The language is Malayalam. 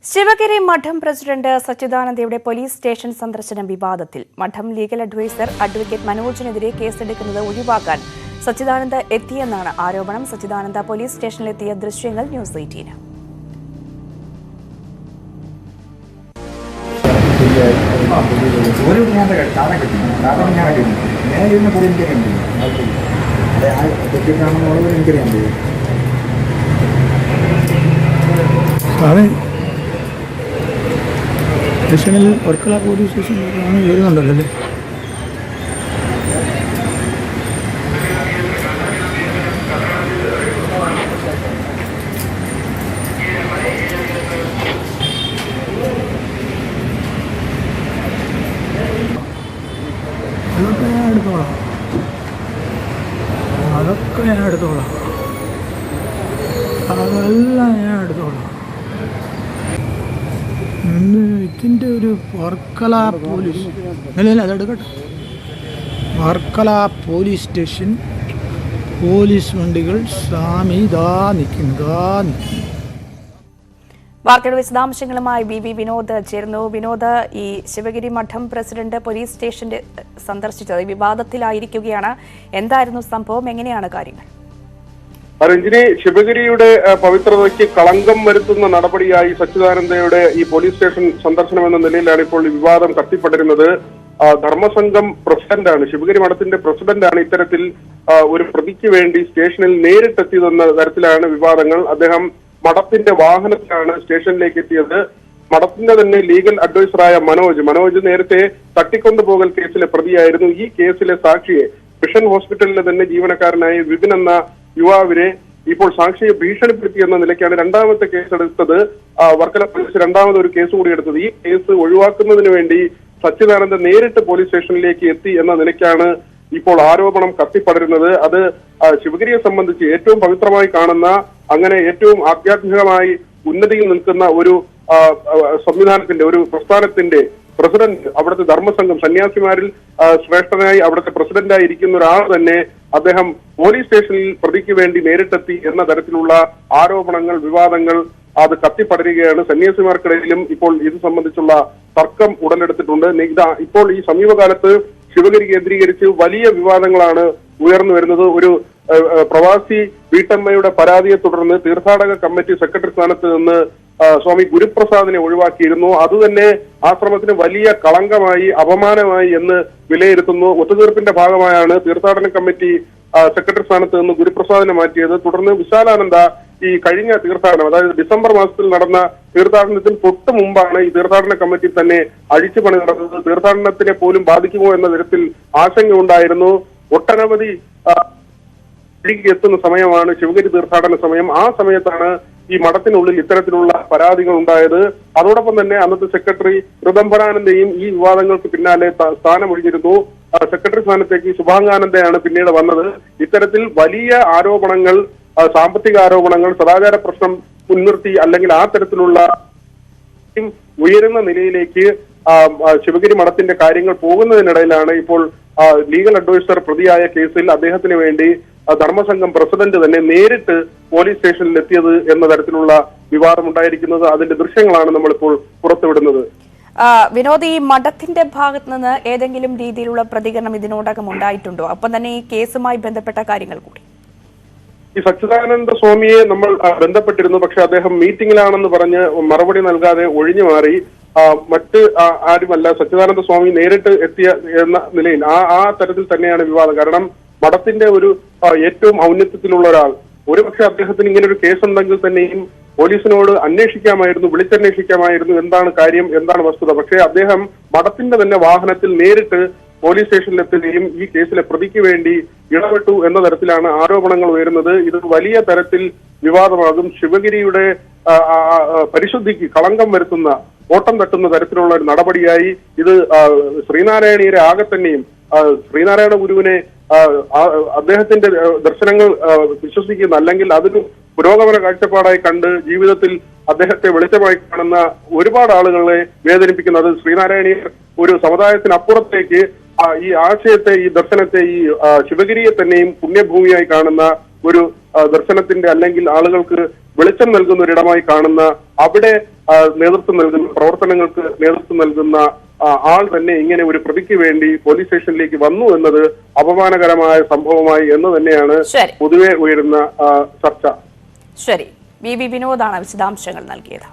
ശിവഗിരി മഠം പ്രസിഡന്റ് സച്ചിദാനന്ദയുടെ പോലീസ് സ്റ്റേഷൻ സന്ദർശനം വിവാദത്തിൽ. മഠം ലീഗൽ അഡ്വൈസർ അഡ്വക്കേറ്റ് മനോജിനെതിരെ കേസെടുക്കുന്നത് ഒഴിവാക്കാൻ സച്ചിദാനന്ദ എത്തിയെന്നാണ് ആരോപണം. സച്ചിദാനന്ദ പോലീസ് സ്റ്റേഷനിലെത്തിയ ദൃശ്യങ്ങൾ ന്യൂസ് 18. സ്റ്റേഷനിൽ വർക്കല പോലീസ് സ്റ്റേഷനിലാണ് വരുന്നുണ്ടല്ലോ അല്ലേ? അതൊക്കെ ഞാൻ എടുത്തോളാം അതെല്ലാം ഞാൻ എടുത്തോളാം. ഇതിൻ്റെ ഒരു വർക്കല പോലീസ് അല്ല അതെടുക്കട്ടെ. വർക്കല പോലീസ് സ്റ്റേഷൻ പോലീസ് വണ്ടികൾ സ്വാമി നിൽക്കുന്നു. വാർത്തയുടെ വിശദാംശങ്ങളുമായി വി വിനോദ് ചേർന്നു. വിനോദ്, ഈ ശിവഗിരി മഠം പ്രസിഡന്റ് പോലീസ് സ്റ്റേഷന്റെ സന്ദർശിച്ചത് വിവാദത്തിലായിരിക്കുകയാണ്. എന്തായിരുന്നു സംഭവം? എങ്ങനെയാണ് കാര്യങ്ങൾ? രഞ്ജിനി, ശിവഗിരിയുടെ പവിത്രതയ്ക്ക് കളങ്കം വരുത്തുന്ന നടപടിയായി സച്ചിദാനന്ദയുടെ ഈ പോലീസ് സ്റ്റേഷൻ സന്ദർശനം എന്ന നിലയിലാണ് ഇപ്പോൾ വിവാദം കത്തിപ്പടരുന്നത്. ധർമ്മസംഘം പ്രസിഡന്റാണ്, ശിവഗിരി മഠത്തിന്റെ പ്രസിഡന്റാണ് ഇത്തരത്തിൽ ഒരു പ്രതിക്ക് വേണ്ടി സ്റ്റേഷനിൽ നേരിട്ടെത്തിയതെന്ന തരത്തിലാണ് വിവാദങ്ങൾ. അദ്ദേഹം മഠത്തിന്റെ വാഹനത്തിലാണ് സ്റ്റേഷനിലേക്ക് എത്തിയത്. മഠത്തിന്റെ തന്നെ ലീഗൽ അഡ്വൈസറായ മനോജ് നേരത്തെ തട്ടിക്കൊണ്ടുപോകൽ കേസിലെ പ്രതിയായിരുന്നു. ഈ കേസിലെ സാക്ഷിയെ മിഷൻ ഹോസ്പിറ്റലിലെ തന്നെ ജീവനക്കാരനായ വിപിൻ എന്ന യുവാവിനെ ഇപ്പോൾ സാക്ഷിയെ ഭീഷണിപ്പെടുത്തിയെന്ന നിലയ്ക്കാണ് രണ്ടാമത്തെ കേസെടുത്തത്. വർക്കല പോലീസ് രണ്ടാമതൊരു കേസ് കൂടി എടുത്തത്. ഈ കേസ് ഒഴിവാക്കുന്നതിന് വേണ്ടി സച്ചിദാനന്ദ നേരിട്ട് പോലീസ് സ്റ്റേഷനിലേക്ക് എത്തി എന്ന നിലയ്ക്കാണ് ഇപ്പോൾ ആരോപണം കത്തിപ്പടരുന്നത്. അത് ശിവഗിരിയെ സംബന്ധിച്ച് ഏറ്റവും പവിത്രമായി കാണുന്ന, അങ്ങനെ ഏറ്റവും ആധ്യാത്മികമായി ഉന്നതിയിൽ നിൽക്കുന്ന ഒരു സംവിധാനത്തിന്റെ, ഒരു പ്രസ്ഥാനത്തിന്റെ പ്രസിഡന്റ്, അവിടുത്തെ ധർമ്മസംഘം സന്യാസിമാരിൽ ശ്രേഷ്ഠനായി അവിടുത്തെ പ്രസിഡന്റായി ഇരിക്കുന്ന ഒരാൾ തന്നെ അദ്ദേഹം പോലീസ് സ്റ്റേഷനിൽ പ്രതിക്ക് വേണ്ടി നേരിട്ടെത്തി എന്ന തരത്തിലുള്ള ആരോപണങ്ങൾ, വിവാദങ്ങൾ അത് കത്തിപ്പടരുകയാണ്. സന്യാസിമാർക്കിടയിലും ഇപ്പോൾ ഇത് സംബന്ധിച്ചുള്ള തർക്കം ഉടലെടുത്തിട്ടുണ്ട്. ഇപ്പോൾ ഈ സമീപകാലത്ത് ശിവഗിരി കേന്ദ്രീകരിച്ച് വലിയ വിവാദങ്ങളാണ് ഉയർന്നു വരുന്നത്. ഒരു പ്രവാസി വീട്ടമ്മയുടെ പരാതിയെ തുടർന്ന് തീർത്ഥാടക കമ്മിറ്റി സെക്രട്ടറി സ്ഥാനത്ത് നിന്ന് സ്വാമി ഗുരുപ്രസാദിനെ ഒഴിവാക്കിയിരുന്നു. അതുതന്നെ ആശ്രമത്തിന് വലിയ കളങ്കമായി, അപമാനമായി എന്ന് വിലയിരുത്തുന്നു. ഒത്തുതീർപ്പിന്റെ ഭാഗമായാണ് തീർത്ഥാടന കമ്മിറ്റി സെക്രട്ടറി സ്ഥാനത്ത് നിന്ന് ഗുരുപ്രസാദിനെ മാറ്റിയത്. തുടർന്ന് വിശാലാനന്ദ ഈ കഴിഞ്ഞ തീർത്ഥാടനം, അതായത് ഡിസംബർ മാസത്തിൽ നടന്ന തീർത്ഥാടനത്തിന് തൊട്ട് മുമ്പാണ് ഈ തീർത്ഥാടന കമ്മിറ്റി തന്നെ അഴിച്ചുപണി നടന്നത്. തീർത്ഥാടനത്തിനെ പോലും ബാധിക്കുമോ എന്ന തരത്തിൽ ആശങ്കയുണ്ടായിരുന്നു. ഒട്ടനവധി എത്തുന്ന സമയമാണ് ശിവഗിരി തീർത്ഥാടന സമയം. ആ സമയത്താണ് ഈ മഠത്തിനുള്ളിൽ ഇത്തരത്തിലുള്ള പരാതികൾ ഉണ്ടായത്. അതോടൊപ്പം തന്നെ അന്നത്തെ സെക്രട്ടറി ഋതംബരാനന്ദയും ഈ വിവാദങ്ങൾക്ക് പിന്നാലെ സ്ഥാനമൊഴിഞ്ഞിരുന്നു. സെക്രട്ടറി സ്ഥാനത്തേക്ക് ശുഭാംഗാനന്ദയാണ് പിന്നീട് വന്നത്. ഇത്തരത്തിൽ വലിയ ആരോപണങ്ങൾ, സാമ്പത്തിക ആരോപണങ്ങൾ, സദാചാര പ്രശ്നം മുൻനിർത്തി അല്ലെങ്കിൽ ആ തരത്തിലുള്ള ഉയരുന്ന നിലയിലേക്ക് ശിവഗിരി മഠത്തിന്റെ കാര്യങ്ങൾ പോകുന്നതിനിടയിലാണ് ഇപ്പോൾ ലീഗൽ അഡ്വൈസർ പ്രതിയായ കേസിൽ അദ്ദേഹത്തിന് വേണ്ടി ധർമ്മസംഘം പ്രസിഡന്റ് തന്നെ നേരിട്ട് പോലീസ് സ്റ്റേഷനിൽ എത്തിയത് എന്ന തരത്തിലുള്ള വിവാദമുണ്ടായിരിക്കുന്നത്. അതിന്റെ ദൃശ്യങ്ങളാണ് നമ്മളിപ്പോൾ പുറത്തുവിടുന്നത്. വിനോദ്, ഈ മഠത്തിന്റെ ഭാഗത്ത് നിന്ന് ഏതെങ്കിലും രീതിയിലുള്ള പ്രതികരണം ഇതിനോടകം ഉണ്ടായിട്ടുണ്ടോ? അപ്പം തന്നെ ഈ കേസുമായി ബന്ധപ്പെട്ട കാര്യങ്ങൾ കൂടി. ഈ സച്ചിദാനന്ദ സ്വാമിയെ നമ്മൾ ബന്ധപ്പെട്ടിരുന്നു. പക്ഷെ അദ്ദേഹം മീറ്റിംഗിലാണെന്ന് പറഞ്ഞ് മറുപടി നൽകാതെ ഒഴിഞ്ഞു മാറി. മറ്റ് ആരുമല്ല, സച്ചിദാനന്ദ സ്വാമി നേരിട്ട് എത്തിയ എന്ന നിലയിൽ ആ തരത്തിൽ തന്നെയാണ് വിവാദം. കാരണം മഠത്തിന്റെ ഒരു ഏറ്റവും ഔന്നത്യത്തിലുള്ള ഒരാൾ, ഒരുപക്ഷെ അദ്ദേഹത്തിന് ഇങ്ങനെ ഒരു കേസുണ്ടെങ്കിൽ തന്നെയും പോലീസിനോട് അന്വേഷിക്കാമായിരുന്നു, വിളിച്ചന്വേഷിക്കാമായിരുന്നു എന്താണ് കാര്യം, എന്താണ് വസ്തുത. പക്ഷേ അദ്ദേഹം മഠത്തിന്റെ തന്നെ വാഹനത്തിൽ നേരിട്ട് പോലീസ് സ്റ്റേഷനിലെത്തുകയും ഈ കേസിലെ പ്രതിക്ക് വേണ്ടി ഇടപെട്ടു എന്ന തരത്തിലാണ് ആരോപണങ്ങൾ ഉയരുന്നത്. ഇത് വലിയ തരത്തിൽ വിവാദമാകും. ശിവഗിരിയുടെ പരിശുദ്ധിക്ക് കളങ്കം വരുത്തുന്ന, ഓട്ടം തട്ടുന്ന തരത്തിലുള്ള ഒരു നടപടിയായി ഇത് ശ്രീനാരായണീയരെ ആകെ തന്നെയും, ശ്രീനാരായണ ഗുരുവിനെ അദ്ദേഹത്തിന്റെ ദർശനങ്ങൾ വിശ്വസിക്കുന്ന, അല്ലെങ്കിൽ അതൊരു പുരോഗമന കാഴ്ചപ്പാടായി കണ്ട് ജീവിതത്തിൽ അദ്ദേഹത്തെ വെളിച്ചമായി കാണുന്ന ഒരുപാട് ആളുകളെ വേദനിപ്പിക്കുന്നത് ശ്രീനാരായണീയർ ഒരു സമുദായത്തിനപ്പുറത്തേക്ക് ഈ ആശയത്തെ, ഈ ദർശനത്തെ, ഈ ശിവഗിരിയെ തന്നെയും പുണ്യഭൂമിയായി കാണുന്ന ഒരു ദർശനത്തിന്റെ അല്ലെങ്കിൽ ആളുകൾക്ക് വെളിച്ചം നൽകുന്ന ഒരിടമായി കാണുന്ന അവിടെ നേതൃത്വം നൽകുന്ന പ്രവർത്തനങ്ങൾക്ക് നേതൃത്വം നൽകുന്ന ആൾ തന്നെ ഇങ്ങനെ ഒരു പ്രതിക്ക് വേണ്ടി പോലീസ് സ്റ്റേഷനിലേക്ക് വന്നു എന്നത് അപമാനകരമായ സംഭവമായി എന്ന് തന്നെയാണ് പൊതുവെ ഉയരുന്ന ചർച്ച. ശരി, വി വിനോദാണ് വിശദാംശങ്ങൾ നൽകിയത്.